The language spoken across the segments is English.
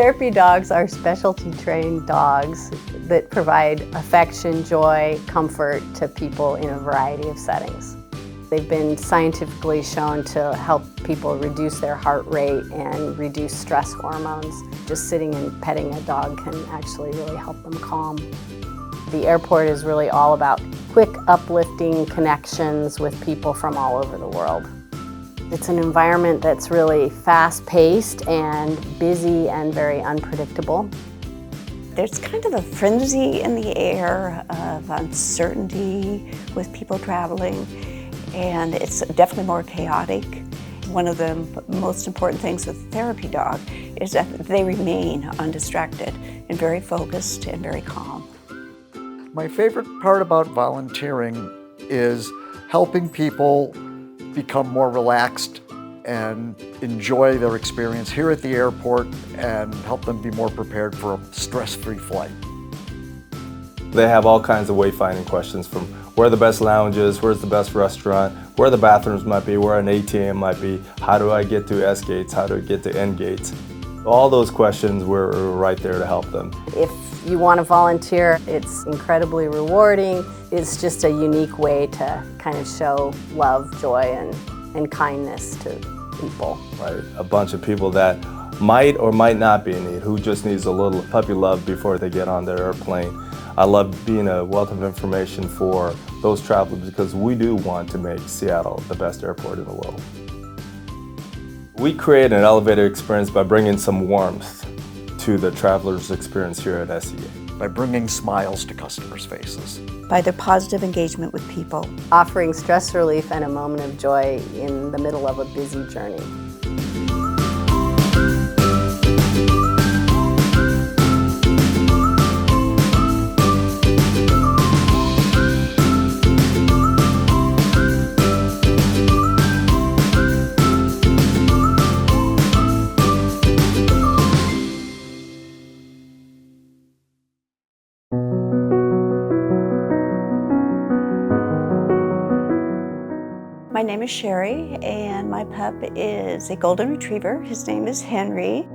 Therapy dogs are specialty trained dogs that provide affection, joy, comfort to people in a variety of settings. They've been scientifically shown to help people reduce their heart rate and reduce stress hormones. Just sitting and petting a dog can actually really help them calm. The airport is really all about quick, uplifting connections with people from all over the world. It's an environment that's really fast-paced and busy and very unpredictable. There's kind of a frenzy in the air of uncertainty with people traveling, and it's definitely more chaotic. One of the most important things with a therapy dog is that they remain undistracted and very focused and very calm. My favorite part about volunteering is helping people become more relaxed and enjoy their experience here at the airport and help them be more prepared for a stress-free flight. They have all kinds of wayfinding questions, from where the best lounge is, where's the best restaurant, where the bathrooms might be, where an ATM might be, how do I get to S gates, how do I get to N gates. All those questions, we're right there to help them. If you want to volunteer, it's incredibly rewarding. It's just a unique way to kind of show love, joy, and kindness to people. Right, a bunch of people that might or might not be in need, who just needs a little puppy love before they get on their airplane. I love being a wealth of information for those travelers because we do want to make Seattle the best airport in the world. We create an elevated experience by bringing some warmth to the traveler's experience here at SEA. By bringing smiles to customers' faces. By their positive engagement with people. Offering stress relief and a moment of joy in the middle of a busy journey. My name is Sherry, and my pup is a golden retriever. His name is Henry.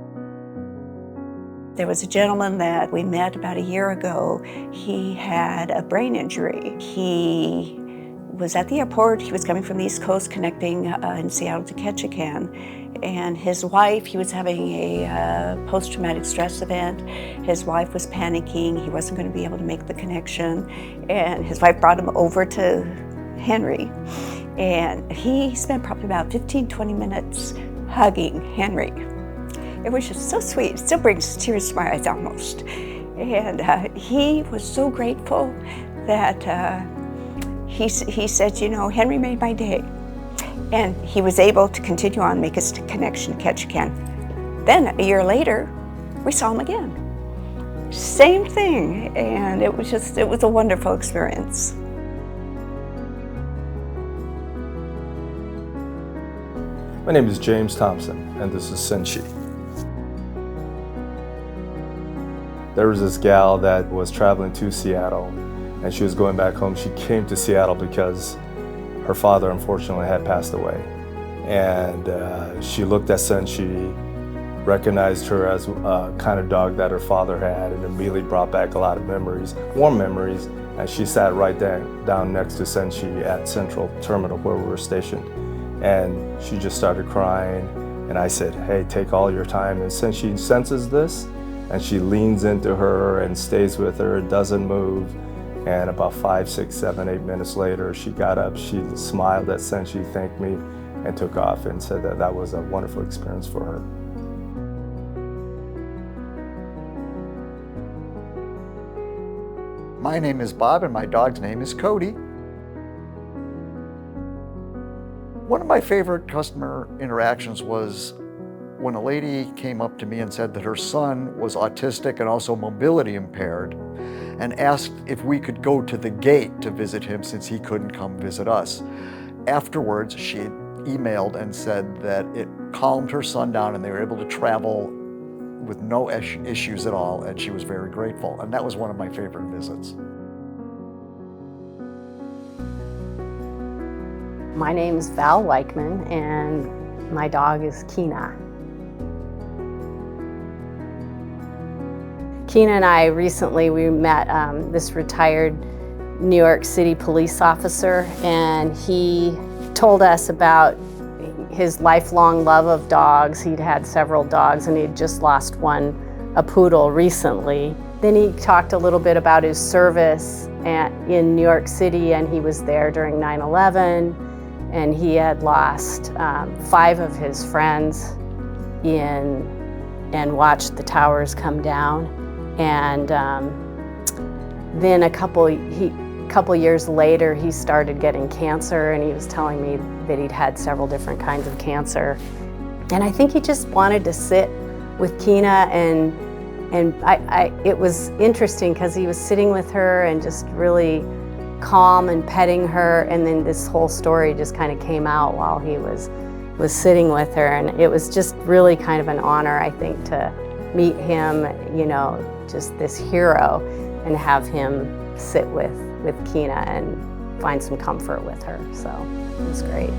There was a gentleman that we met about a year ago. He had a brain injury. He was at the airport. He was coming from the East Coast, connecting in Seattle to Ketchikan. And his wife, he was having a post-traumatic stress event. His wife was panicking. He wasn't going to be able to make the connection. And his wife brought him over to Henry. And he spent probably about 15-20 minutes hugging Henry. It was just so sweet. It still brings tears to my eyes almost. And he was so grateful that he said, you know, Henry made my day. And he was able to continue on, make his connection to Ketchikan. Then a year later, we saw him again. Same thing, and it was a wonderful experience. My name is James Thompson, and this is Senshi. There was this gal that was traveling to Seattle, and she was going back home. She came to Seattle because her father, unfortunately, had passed away. And she looked at Senshi, recognized her as a kind of dog that her father had, and immediately brought back a lot of memories, warm memories. And she sat right down next to Senshi at Central Terminal where we were stationed. And she just started crying, and I said, hey, take all your time. And since she senses this, and she leans into her and stays with her, doesn't move, and about 5, 6, 7, 8 minutes later, she got up, she smiled at Senshi, thanked me, and took off and said that that was a wonderful experience for her. My name is Bob, and my dog's name is Cody. One of my favorite customer interactions was when a lady came up to me and said that her son was autistic and also mobility impaired, and asked if we could go to the gate to visit him since he couldn't come visit us. Afterwards, she emailed and said that it calmed her son down and they were able to travel with no issues at all, and she was very grateful. And that was one of my favorite visits. My name is Val Weichman, and my dog is Kina. Keena and I recently, we met this retired New York City police officer, and he told us about his lifelong love of dogs. He'd had several dogs and he'd just lost one, a poodle, recently. Then he talked a little bit about his service in New York City, and he was there during 9/11, and he had lost 5 of his friends and watched the towers come down. And then a couple years later, he started getting cancer, and he was telling me that he'd had several different kinds of cancer. And I think he just wanted to sit with Keena, and it was interesting because he was sitting with her and just really calm and petting her, and then this whole story just kind of came out while he was sitting with her, and it was just really kind of an honor, I think, to meet him, you know, just this hero, and have him sit with Keena and find some comfort with her. So it was great.